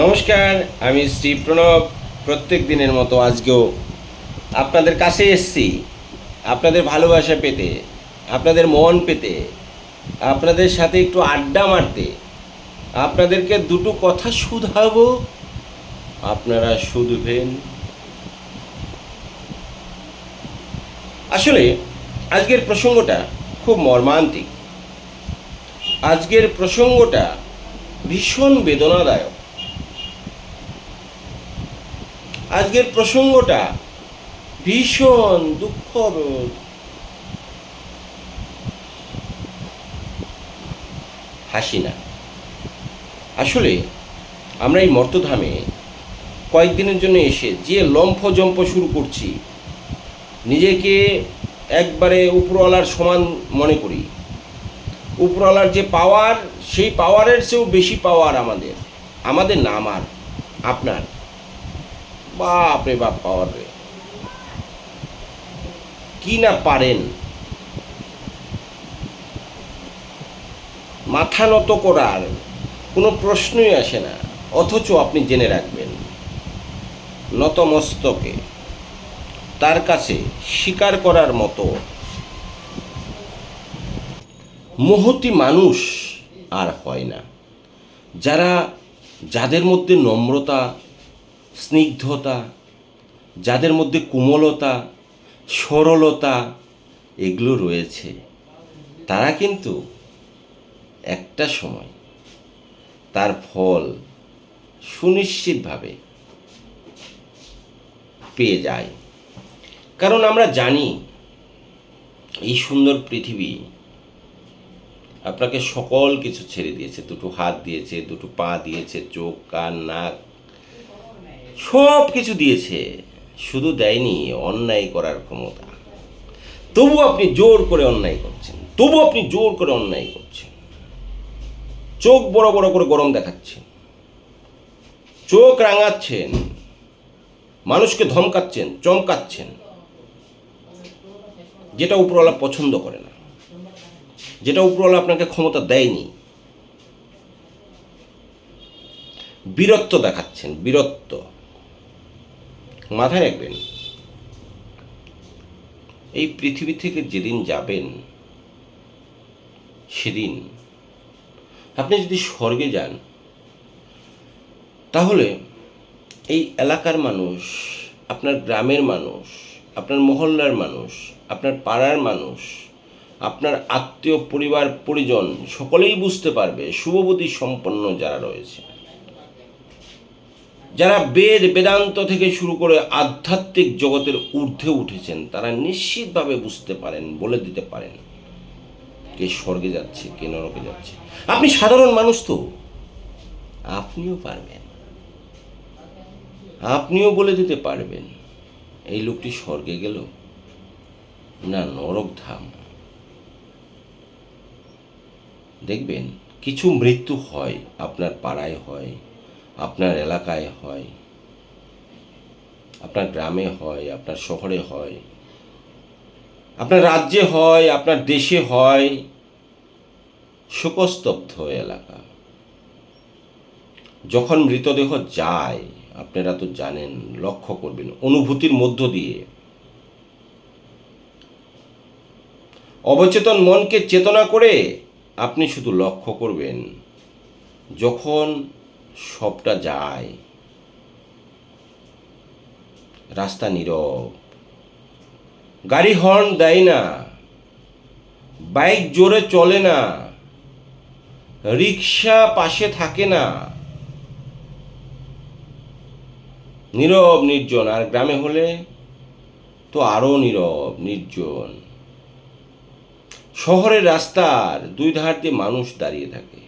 নমস্কার, আমি শ্রী প্রণব। প্রত্যেক দিনের মতো আজকেও আপনাদের কাছে এসেছি, আপনাদের ভালোবাসা পেতে, আপনাদের মন পেতে, আপনাদের সাথে একটু আড্ডা মারতে, আপনাদেরকে দুটো কথা শুধাবো, আপনারা শুধবেন। আসলে আজকের প্রসঙ্গটা খুব মর্মান্তিক। আজকের প্রসঙ্গটা ভীষণ বেদনাদায়ক। আজকের প্রসঙ্গটা ভীষণ দুঃখ। হাসি না। আসলে আমরা এই মর্তধামে কয়েকদিনের জন্য এসে যে লম্ফজম্প শুরু করছি, নিজেকে একবারে উপরওয়ালার সমান মনে করি। উপরওয়ালার যে পাওয়ার, সেই পাওয়ারের চেয়েও বেশি পাওয়ার আমাদের না, আপনার। বাপ রে বাপ, পাওয়ার রে! কি না পারেন! মাথা নত করার কোনো প্রশ্নই আসে না, অথচ আপনি জেনে রাখবেন, নতমস্তকে তার কাছে স্বীকার করার মতো মহতি মানুষ আর হয় না। যাদের মধ্যে নম্রতা, স্নিগ্ধতা, যাদের মধ্যে কোমলতা, সরলতা এগুলো রয়েছে, তারা কিন্তু একটা সময় তার ফল সুনিশ্চিতভাবে পেয়ে যায়। কারণ আমরা জানি এই সুন্দর পৃথিবী আপনাকে সকল কিছু ছেড়ে দিয়েছে। দুটো হাত দিয়েছে, দুটো পা দিয়েছে, চোখ, কান, নাক, সব কিছু দিয়েছে, শুধু দেয়নি অন্যায় করার ক্ষমতা। তবু আপনি জোর করে অন্যায় করছেন, চোখ বড় বড় করে গরম দেখাচ্ছেন, চোখ রাঙাচ্ছেন, মানুষকে ধমকাচ্ছেন, চমকাচ্ছেন, যেটা উপরওয়ালা পছন্দ করে না, যেটা উপরওয়ালা আপনাকে ক্ষমতা দেয়নি। বীরত্ব দেখাচ্ছেন, বীরত্ব। মাথায় রাখবেন, এই পৃথিবী থেকে যেদিন যাবেন, সেদিন আপনি যদি স্বর্গে যান, তাহলে এই এলাকার মানুষ, আপনার গ্রামের মানুষ, আপনার মহল্লার মানুষ, আপনার পাড়ার মানুষ, আপনার আত্মীয় পরিবার পরিজন সকলেই বুঝতে পারবে, শুভবুদ্ধি সম্পন্ন যারা রয়েছে, যারা বেদান্ত থেকে শুরু করে আধ্যাত্মিক জগতের ঊর্ধ্বে উঠেছেন, তারা নিশ্চিতভাবে বুঝতে পারেন, বলে দিতে পারেন কে স্বর্গে যাচ্ছে, কে নরকে যাচ্ছে। আপনি সাধারণ মানুষ তো, আপনিও পারবেন, আপনিও বলে দিতে পারবেন এই লোকটি স্বর্গে গেল না নরক ধাম। দেখবেন কিছু মৃত্যু হয়, আপনার পাড়ায় হয়, আপনার এলাকায় হয়, আপনার গ্রামে হয়, আপনার শহরে হয়, আপনার রাজ্যে হয়, আপনার দেশে হয়, শোকস্তব্ধ এলাকা। যখন মৃতদেহ যায়, আপনারা তো জানেন, লক্ষ্য করবেন অনুভূতির মধ্য দিয়ে, অবচেতন মনকে চেতনা করে আপনি শুধু লক্ষ্য করবেন, যখন সবটা যায়, রাস্তা নীরব, গাড়ি হর্ন দেয় না, বাইক জোরে চলে না, রিক্সা পাশে থাকে না, নীরব নির্জন। আর গ্রামে হলে তো আরও নীরব নির্জন। শহরের রাস্তার দুই ধার দিয়ে মানুষ দাঁড়িয়ে থাকে,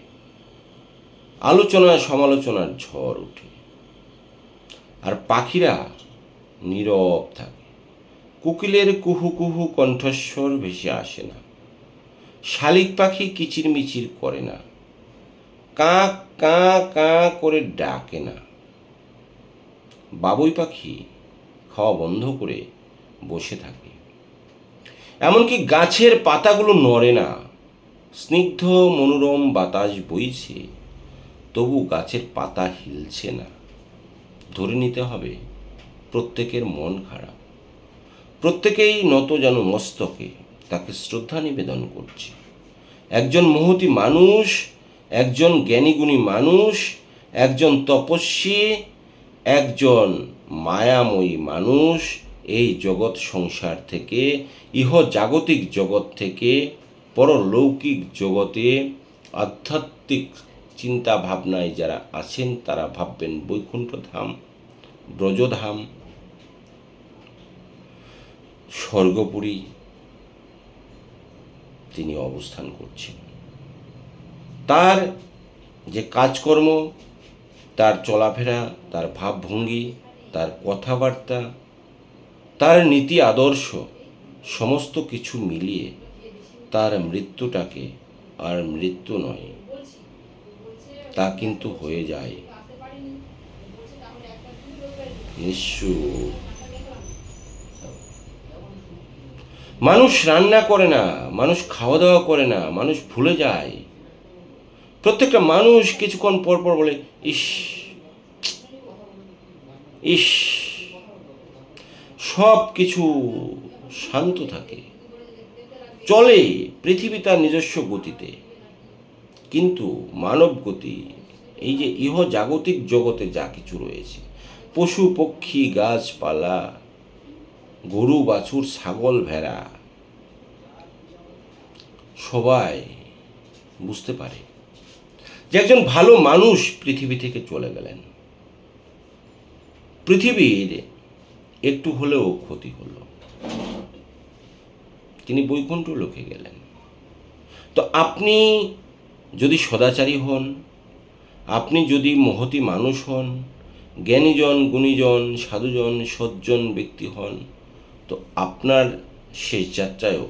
আলোচনা সমালোচনার ঝড় ওঠে, আর পাখিরা নীরব থাকে। কোকিলের কুহু কুহু কণ্ঠস্বর ভেসে আসে না, শালিক পাখি কিচিরমিচির করে না, কাঁ কাঁ কাঁ করে ডাকে না, বাবুই পাখি খাওয়া বন্ধ করে বসে থাকে। এমনকি গাছের পাতাগুলো নড়ে না, স্নিগ্ধ মনোরম বাতাস বইছে, তবু গাছের পাতা হিলছে না। ধরে নিতে হবে প্রত্যেকের মন খারাপ, প্রত্যেকেই নত যেন মস্তকে তাকে শ্রদ্ধা নিবেদন করছে। একজন মহতী মানুষ, একজন জ্ঞানীগুণী মানুষ, একজন তপস্বী, একজন মায়াময়ী মানুষ এই জগৎ সংসার থেকে, ইহজাগতিক জগৎ থেকে পরলৌকিক জগতে আধ্যাত্মিক চিন্তা ভাবনায় যারা আছেন তারা ভাববেন বৈকুণ্ঠ ধাম, ব্রজধাম, স্বর্গপুরী তিনি অবস্থান করছেন। তার যে কাজকর্ম, তার চলাফেরা, তার ভাবভঙ্গি, তার কথাবার্তা, তার নীতি আদর্শ সমস্ত কিছু মিলিয়ে তার মৃত্যুটাকে আর মৃত্যু নয়, তা কিন্তু হয়ে যায় নিঃশুভ। মানুষ রান্না করে না, মানুষ খাওয়া দাওয়া করে না, মানুষ ভুলে যায়। প্রত্যেকটা মানুষ কিছুক্ষণ পর পর বলে ইস ইস। সব কিছু শান্ত থাকে, চলে পৃথিবী তার নিজস্ব গতিতে, কিন্তু মানব গতি, এই যে ইহজাগতিক জগতে যা কিছু রয়েছে, পশু পক্ষী গাছপালা, গরু বাছুর ছাগল ভেড়া, সবাই বুঝতে পারে যে একজন ভালো মানুষ পৃথিবী থেকে চলে গেলেন, পৃথিবীর একটু হলেও ক্ষতি হলো, তিনি বৈকুণ্ঠ লোকে গেলেন। তো আপনি যদি সদাচারী হন, আপনি যদি মহতী মানুষ হন, জ্ঞানীজন গুণীজন সাধুজন সজ্জন ব্যক্তি হন, তো আপনার শেষ যাত্রায়ও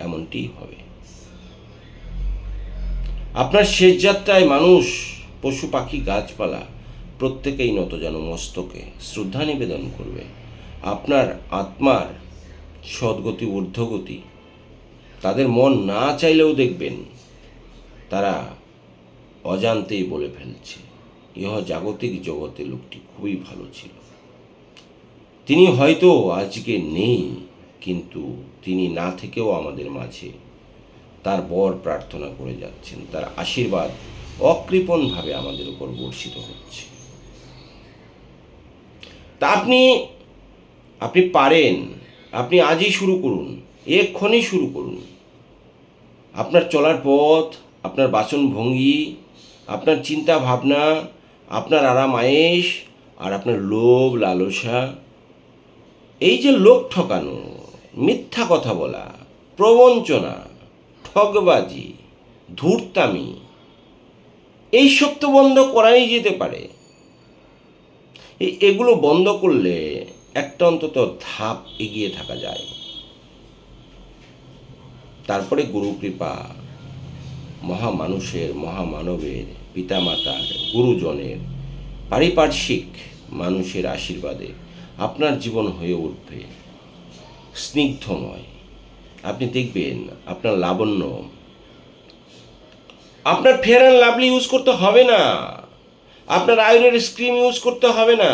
এমনটি হবে। আপনার শেষ যাত্রায় মানুষ, পশু পাখি গাছপালা প্রত্যেকেই নত যেন মস্তকে শ্রদ্ধা নিবেদন করবে। আপনার আত্মার সদ্গতি ঊর্ধ্বগতি তাদের মন না চাইলেও দেখবেন তারা অজান্তেই বলে ফেলছে ইহজাগতিক জগতে লোকটি খুবই ভালো ছিল, তিনি হয়তো আজকে নেই, কিন্তু তিনি না থেকেও আমাদের মাঝে তার বর প্রার্থনা করে যাচ্ছেন, তার আশীর্বাদ অকৃপণভাবে আমাদের উপর বর্ষিত হচ্ছে। তা আপনি পারেন, আপনি আজই শুরু করুন, এক্ষুনি শুরু করুন। আপনার চলার পথ, আপনার বাচন ভঙ্গি, আপনার চিন্তা ভাবনা, আপনার আরাম আয়েশ আর আপনার লোভ লালসা, এই যে লোক ঠকানো, মিথ্যা কথা বলা, প্রবঞ্চনা, ঠগবাজি, ধূর্তামি, এইসব তো বন্ধ করাই যেতে পারে। এগুলো বন্ধ করলে একটা অন্তত ধাপ এগিয়ে থাকা যায়। তারপরে গুরু কৃপা, মহামানুষের, মহামানবের, পিতামাতার, গুরুজনের, পারিপার্শ্বিক মানুষের আশীর্বাদে আপনার জীবন হয়ে উঠবে স্নিগ্ধময়। আপনি দেখবেন আপনার লাবণ্য, আপনার ফেয়ার অ্যান্ড লাভলি ইউজ করতে হবে না, আপনার আয়ুরের স্ক্রিম ইউজ করতে হবে না,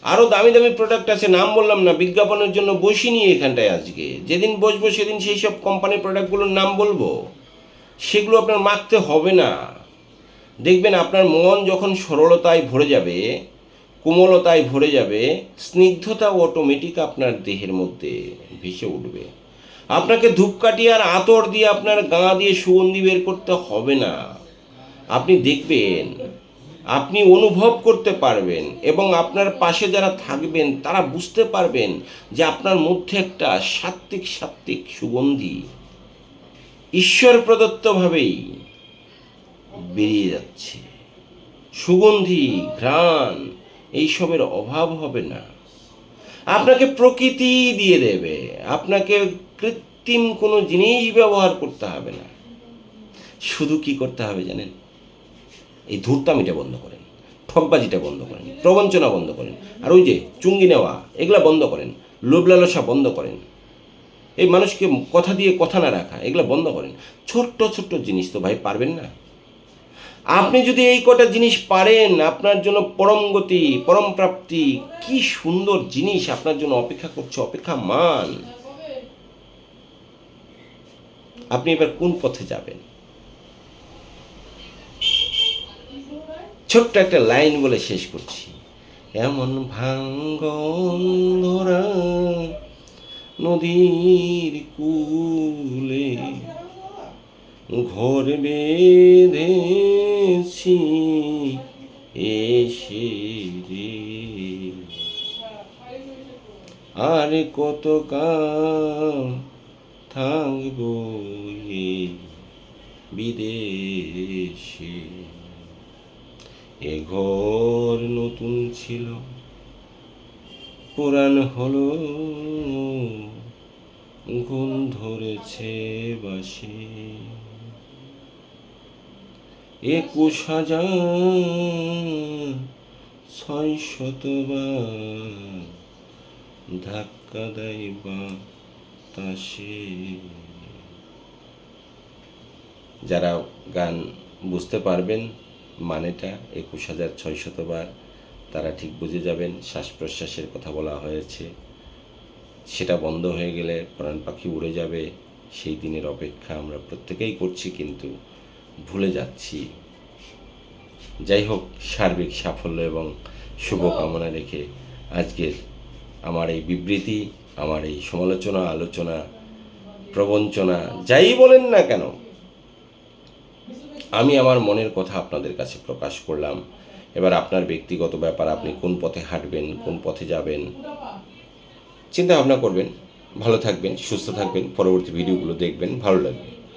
আরও দামি দামি প্রোডাক্ট আছে, নাম বললাম না, বিজ্ঞাপনের জন্য বসিনি এখানটায়। আজকে যেদিন বসবো সেদিন সেই সব কোম্পানির প্রোডাক্টগুলোর নাম বলবো, সেগুলো আপনার মাখতে হবে না। দেখবেন আপনার মন যখন সরলতায় ভরে যাবে, কোমলতায় ভরে যাবে, স্নিগ্ধতা অটোমেটিক আপনার দেহের মধ্যে ভেসে উঠবে। আপনাকে ধূপকাঠি আর আতর দিয়ে আপনার গা দিয়ে সুগন্ধি বের করতে হবে না। আপনি দেখবেন, আপনি অনুভব করতে পারবেন, এবং আপনার পাশে যারা থাকবেন তারা বুঝতে পারবেন যে আপনার মধ্যে একটা সাত্ত্বিক সুগন্ধি ঈশ্বর প্রদত্তভাবেই বেরিয়ে যাচ্ছে। সুগন্ধি, ঘ্রাণ, এইসবের অভাব হবে না। আপনাকে প্রকৃতি দিয়ে দেবে, আপনাকে কৃত্রিম কোনো জিনিস ব্যবহার করতে হবে না। শুধু কি করতে হবে জানেন? এই ধূর্তামিটা বন্ধ করেন, ঠকবাজিটা বন্ধ করেন, প্রবঞ্চনা বন্ধ করেন, আর ওই যে চুঙ্গি নেওয়া এগুলা বন্ধ করেন, লোভ লালসা বন্ধ করেন, এই মানুষকে কথা দিয়ে কথা না রাখা এগুলো বন্ধ করেন। ছোট্ট ছোট্ট জিনিস তো ভাই পারবেন না। আপনি যদি এই কটা জিনিস পারেন, আপনার জন্য পরম গতি, পরম প্রাপ্তি, কি সুন্দর জিনিস আপনার জন্য অপেক্ষা করছে, অপেক্ষামান। আপনি এবার কোন পথে যাবেন? ছোট্ট একটা লাইন বলে শেষ করছি। এমন ভাঙ্গন ধরা নদীর কূলে ঘর বেঁধেছি এসে রে, আর কত কাল থাকবো এই বিদেশে। এ ঘর নতুন ছিল, পুরান হলো, ঘুম ধরেছে বাসে। 21,600 ধাক্কা দেয় বাতাসে। যারা গান বুঝতে পারবেন মানেটা 21,600 তারা ঠিক বুঝে যাবেন শ্বাস প্রশ্বাসের কথা বলা হয়েছে। সেটা বন্ধ হয়ে গেলে প্রাণ পাখি উড়ে যাবে, সেই দিনের অপেক্ষা আমরা প্রত্যেকেই করছি, কিন্তু ভুলে যাচ্ছি। যাই হোক, সার্বিক সাফল্য এবং শুভকামনা রেখে আজকের আমার এই বিবৃতি, আমার এই সমালোচনা, আলোচনা, প্রবঞ্চনা, যাই বলেন না কেন, আমি আমার মনের কথা আপনাদের কাছে প্রকাশ করলাম। এবার আপনার ব্যক্তিগত ব্যাপার, আপনি কোন পথে হাঁটবেন, কোন পথে যাবেন চিন্তা ভাবনা করবেন। ভালো থাকবেন, সুস্থ থাকবেন, পরবর্তী ভিডিওগুলো দেখবেন, ভালো লাগবে।